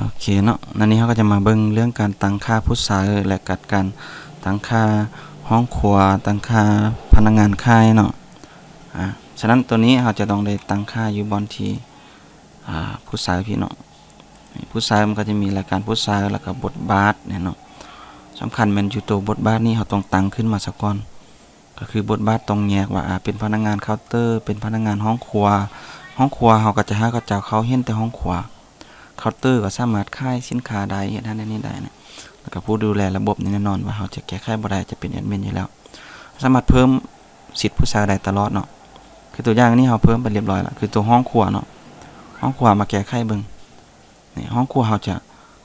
โอเคเนาะนันนี้เขาก็จะมาเบิ่งเรื่องการตั้งค่าผู้สาวและกัดการตั้งค่าห้องครัวตั้งค่าพนักงานค่ายเนาะฉะนั้นตัวนี้เราจะต้องได้ตั้งค่าอยู่บนที่ผู้สาวพี่เนาะผู้สาวมันก็จะมีรายการผู้สาวแล้วก็บทบาทเนี่ยเนาะสำคัญมันอยู่ตัวบทบาทนี้เราต้องตั้งขึ้นมาสักก่อนก็คือบทบาทต้องแยกว่าเป็นพนักงานเคาน์เตอร์เป็นพนักงานห้องครัวเขาก็จะหาก็จะเขาเห็นแต่ห้องครัวเคาน์เตอร์ก็สามารถขายสินค้าได้เฮ็ดนั่นนี่ได้นะแล้วก็ผู้ดูแลระบบนี่แน่นอนว่าเขาจะแก้ไขบ่ได้จะเป็นแอดมินอยู่แล้วสามารถเพิ่มสิทธิ์ผู้สาวได้ตลอดเนาะคือตัวอย่างนี้เราเพิ่มไปเรียบร้อยแล้วคือตัวห้องครัวเนาะห้องครัวมาแก้ไขเบิ่งนี่ห้องครัวเขาจะ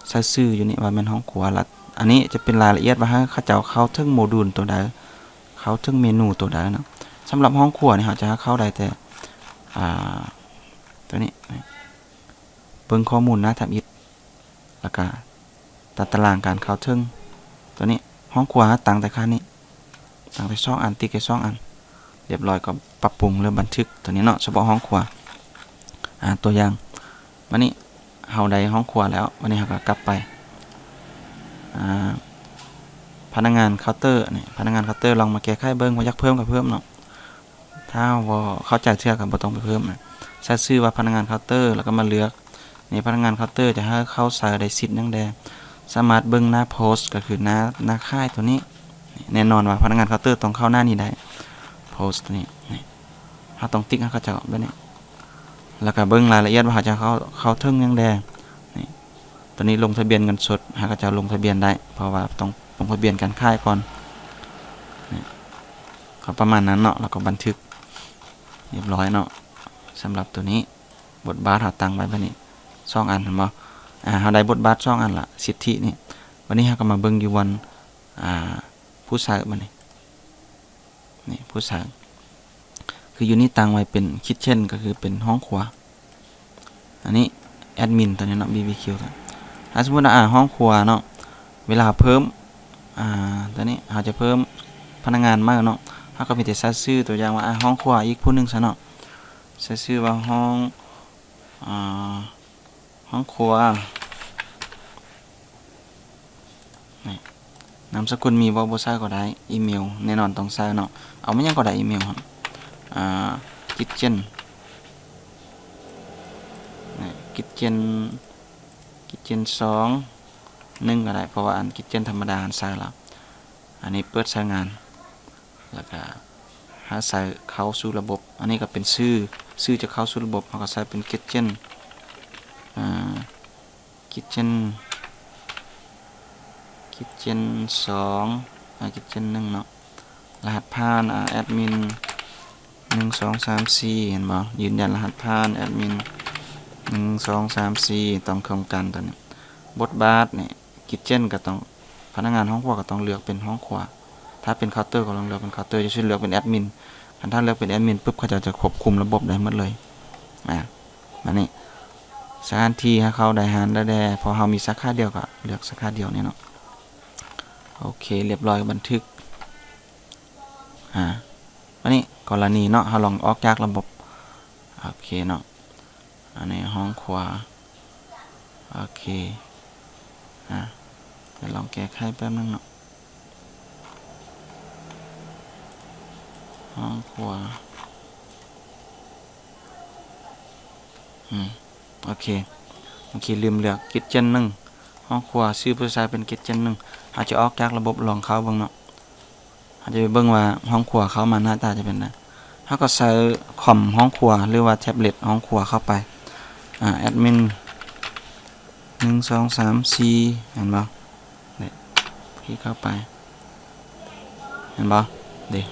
ใส่ชื่ออยู่นี่ว่าเป็นห้องครัวแล้วอันนี้จะเป็นรายละเอียดว่าเขาจะเข้าถึงโมดูลตัวใดเข้าถึงเมนูตัวใดเนาะสำหรับห้องครัวนี่เขาจะเข้าได้แต่ตัวนี้เบิ่งข้อมูลนะทำอิฐแล้วก็ตัดตารางการเข้าถึงตัวนี้ห้องครัวตั้งแต่ค่านี้ตั้งแต่2อันติ๊กแค่2อันเรียบร้อยก็ปรับปรุงเริ่มบันทึกตัวนี้เนาะเฉพาะห้องครัวตัวอย่างวันนี้เฮาได้ห้องครัวแล้ววันนี้เฮาก็กลับไปพนักงานเคาน์เตอร์นี่พนักงานเคาน์เตอร์ลองมาแก้ไขเบิ่งว่าอยากเพิ่มก็เพิ่มเนาะถ้าบ่เข้าใจเทื่อก็บ่ต้องไปเพิ่มนะใช้ชื่อว่าพนักงานเคาน์เตอร์แล้วก็มาเลือกนี่พนักงานเคาน์เตอร์จะให้เข้าใส่ได้สิทธิ์แดงสามารถเบิ่งหน้าโพสต์ก็คือหน้าค่ายตัวนี้แน่นอนว่าพนักงานเคาน์เตอร์ต้องเข้าหน้านี้ได้โพสต์นี่เฮาต้องติ๊กให้เขาจะแบบนี้แล้วก็เบิ่งรายละเอียดว่าเขาจะเข้าถึงยังแดงนี่ตัวนี้ลงทะเบียนเงินสดหาก็จะลงทะเบียนได้เพราะว่าต้องลงทะเบียนการค่ายก่อนนี่ก็ประมาณนั้นเนาะแล้วก็บันทึกเรียบร้อยเนาะสำหรับตัวนี้บทบาทเฮาตั้งไว้บัดนี้2อันเห็นบ่เฮาได้บทบาท2อันละสิทธินี่วันนี้เฮาก็มาเบิ่งอยู่วันผู้สาวบัดนี้นี่ผู้สาวคืออยู่นี่ตั้งไว้เป็นคิทเช่นก็คือเป็นห้องครัวอันนี้แอดมินตัวนี้เนาะ BBQ ถ้าสมมุติว่าห้องครัวเนาะเวลาเพิ่มตัวนี้เฮาจะเพิ่มพนักงานมากเนาะเฮาก็มีแต่ใส่ชื่อตัวอย่างว่าห้องครัวอีกผู้นึงซะเนาะใส่ชื่อว่าห้องครัวนี่นามสกุลมีบ่ใส่ก็ได้อีเมลแน่นอนต้องใส่เนาะเอาไม่ยังก็ได้อีเมลครับkitchen 2 1ก็ได้เพราะว่าอัน kitchen ธรรมดาอันใส่แล้วอันนี้เปิดใช้งานแล้วก็หาใส่เข้าสู่ระบบอันนี้ก็เป็นชื่อจะเข้าสู่ระบบเราก็ใส่เป็น kitchen kitchen 2 kitchen 1เนาะรหัสผ่านแอดมิน1 2 3 4เห็นบ่ยืนยันรหัสผ่านแอดมิน1 2 3 4ต้องโครงการตัวนี้บทบาทนี่คิทเช่นก็ต้องพนักงานห้องครัวก็ต้องเลือกเป็นห้องครัวถ้าเป็นเคาน์เตอร์ก็ต้องเลือกเป็นเคาน์เตอร์จะช่วยเลือกเป็นแอดมินถ้าเลือกเป็นแอดมินปุ๊บเขาจะควบคุมระบบได้หมดเลยมานี่สถานที่ให้เขาได้หารได้พอเฮามีสาขาเดียวก็เลือกสาขาเดียวนี่เนาะโอเคเรียบร้อยบันทึกอันนี้กรณีเนาะเฮาลองออกจากระบบโอเคเนาะอันนี้ห้องครัวโอเคเดี๋ยวลองแก้ไขแป๊บนึงเนาะห้องครัวโอเคลืมเลือกคิทเช่น1ห้องครัวชื่อผู้ชายเป็นคิทเช่น1อาจจะออกจากระบบลองเข้าเบิ่งเนาะอาจจะไปเบิ่งว่าห้องครัวเข้ามาหน้าตาจะเป็นไงเฮาก็ใส่คอมห้องครัวหรือว่าแท็บเล็ตห้องครัวเข้าไปแอดมิน1 2 3 4เห็นบ่นี่คลิกเข้าไปเห็นบ่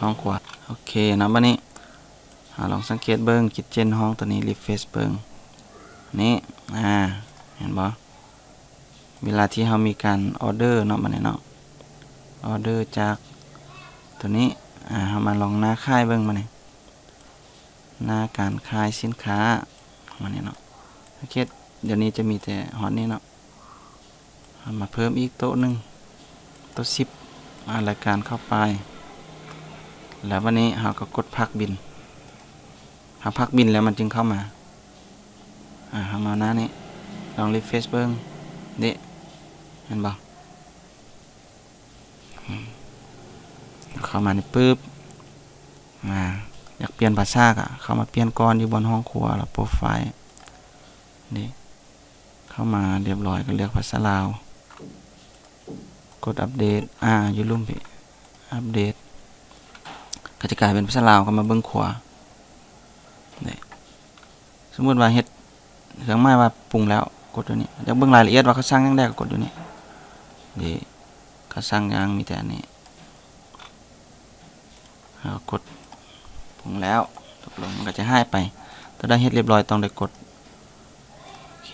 ห้องครัวโอเคนะบัดนี้ลองสังเกตเบิ่งคิทเช่นห้องตัวนี้รีเฟรชเบิ่งนี่เห็นบ่เวลาที่เฮามีการออเดอร์เนาะบัดนี้เนาะออเดอร์จากตัวนี้เฮามาลองหน้าค่ายเบิ่งมานี่หน้าการขายสินค้ามานี่เนาะสังเกตเดี๋ยวนี้จะมีแต่ฮอตนี้เนาะมาเพิ่มอีกโต๊ะนึงโต๊ะ10รายการเข้าไปแล้ววันนี้เราก็กดพักบินพักบินแล้วมันจึงเข้ามาเรามาหน้านี้ลองรีเฟรชเบิ่ง นี่เห็นบ่เข้ามานี่ปึ๊บมาอยากเปลี่ยนภาษาก็เข้ามาเปลี่ยนก่อนอยู่บนห้องครัวแล้วโปรไฟล์นี่เข้ามาเรียบร้อยก็เลือกภาษาลาวกดอัปเดตอยู่ลุ่มพี่อัปเดตก็จะกลายเป็นภาษาลาวก็มาเบิ่งขวานี่สมมุติว่าเฮ็ดเครื่องหมายว่าปรุงแล้วกดตัวนี้อยากเบิ่งรายละเอียดว่าเขาสร้างจังได๋ก็กดตัวนี้นี่เขาสร้างอย่างมีแต่อันนี้กดปรุงแล้วตกลงมันก็จะหายไปถ้าได้เฮ็ดเรียบร้อยต้องได้กดโอเค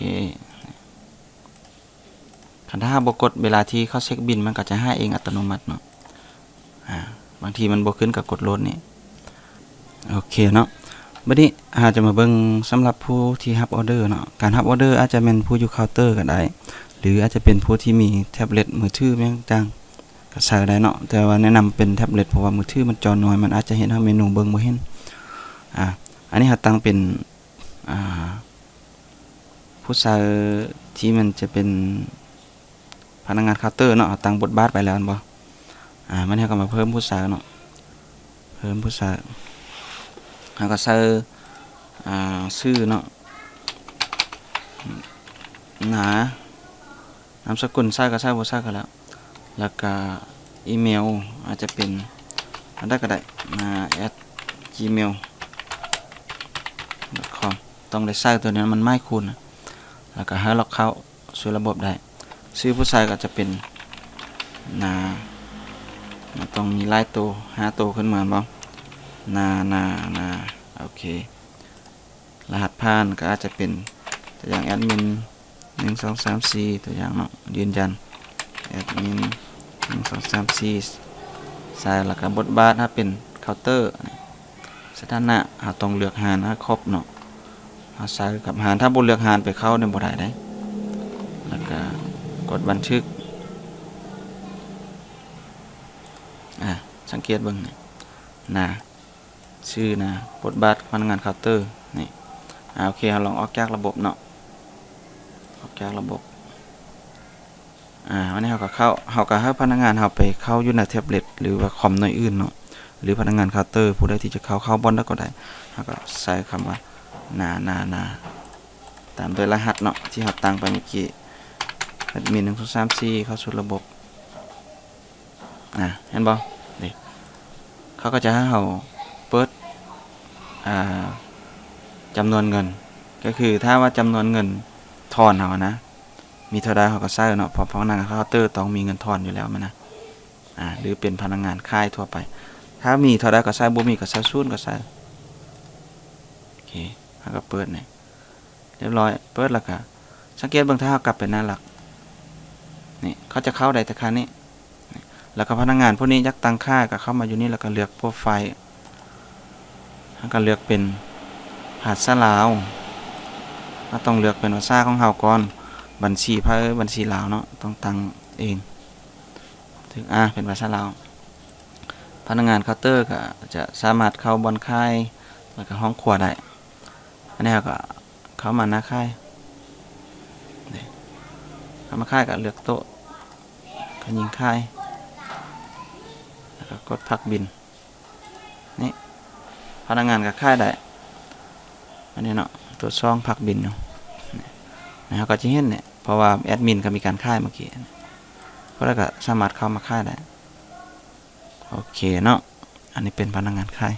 คันถ้าบ่กดเวลาที่เขาเช็คบินมันก็จะหายเองอัตโนมัติเนาะบางทีมันบ่ขึ้นกับกดโหลดนี่โอเคเนาะบัดนี้จะมาเบิ่งสำหรับผู้ที่รับออเดอร์เนาะการรับออเดอร์อาจจะเป็นผู้อยู่เคาน์เตอร์ก็ได้หรืออาจจะเป็นผู้ที่มีแท็บเล็ตมือถือแม่งจังก็ใช้ได้เนาะแต่ว่าแนะนำเป็นแท็บเล็ตเพราะว่ามือถือมันจอน้อยมันอาจจะเห็นเมนูเบิ่งบ่เห็นอันนี้ตั้งเป็นผู้ใช้ที่มันจะเป็นพนักงานเคาน์เตอร์เนาะตั้งบทบาทไปแล้วบ่มันให้ก็มาเพิ่มผู้ใช้เนาะเพิ่มผู้ใช้แล้วก็ใส่ชื่อเนาะนามสกุลใส่ก็ใส่บ่ใส่ก็แล้วแล้วก็อีเมลอาจจะเป็นอันใดก็ได้@gmail.com ต้องได้ใส่ตัวนี้มันไม่คุ้นแล้วก็ให้ล็อกเข้าสู่ระบบได้ชื่อผู้ใช้ก็จะเป็นมันต้องมีหลายตัว5ตัวขึ้นมาบ่โอเครหัสผ่านก็อาจจะเป็นตัวอย่างแอดมิน1 2 3 4ตัวอย่างเนาะยืนยันแอดมิน1 2 3 4ใส่แล้วก็บทบาทถ้าเป็นเคาน์เตอร์สถานะต้องเลือกหารครบเนาะใส่กับหารถ้าบ่เลือกหารไปเข้าเนี่ยบ่ได้แล้วก็กดบันทึกสังเกตเบิ่งนี่ชื่อบทบาทพนักงานเคาน์เตอร์นี่โอเคเราลองออกจากระบบเนาะออกจากระบบวันนี้เราก็ให้พนักงานเราไปเข้าอยู่ในแท็บเล็ตหรือว่าคอมหน่วยอื่นเนาะหรือพนักงานเคาน์เตอร์ผู้ใดที่จะเข้าบอนได้ก็ได้เราก็ใส่คำว่าตามด้วยรหัสเนาะที่เราตั้งไปเมื่อกี้แอดมิน1 2 3 4เข้าสู่ระบบเห็นบ่นี่เขาก็จะให้เราเปิดจำนวนเงินก็คือถ้าว่าจำนวนเงินทอนเรานะมีเท่าใดเขาก็ใส่เนาะเพราะพนักงานเคาน์เตอร์ต้องมีเงินทอนอยู่แล้วมันนะหรือเป็นพนักงานค่ายทั่วไปถ้ามีเท่าใดก็ใส่บ่มีก็ใส่0ก็ใส่โอเคแล้วก็เปิดนี่เรียบร้อยเปิดแล้วก็สังเกตเบิ่งถ้าเรากลับไปหน้าหลักนี่เขาจะเข้าได้แต่คันนี้แล้วก็พนักงานพวกนี้ยักตั้งค่าก็เข้ามาอยู่นี่แล้วก็เลือกโปรไฟล์แล้วก็เลือกเป็นภาษาลาวเราต้องเลือกเป็นภาษาของเราก่อนบัญชีลาวเนาะต้องตั้งเองถึงเป็นภาษาลาวพนักงานเคาน์เตอร์ก็จะสามารถเข้าบอนค่ายแล้วก็ห้องครัวได้อันนี้ก็เข้ามาหน้าค่ายเข้ามาค่ายก็เลือกโต๊ะก็ยิงค่ายแล้วก็กดพักบินนี่พนักงานก็ค่ายได้อันนี้เนาะตัวช่องพักบินอยู่นะครับก็จะเห็นเนี่ยเพราะว่าแอดมินก็มีการค่ายเมื่อกี้ก็แล้วก็สามารถเข้ามาค่ายได้โอเคเนาะอันนี้เป็นพนักงานค่าย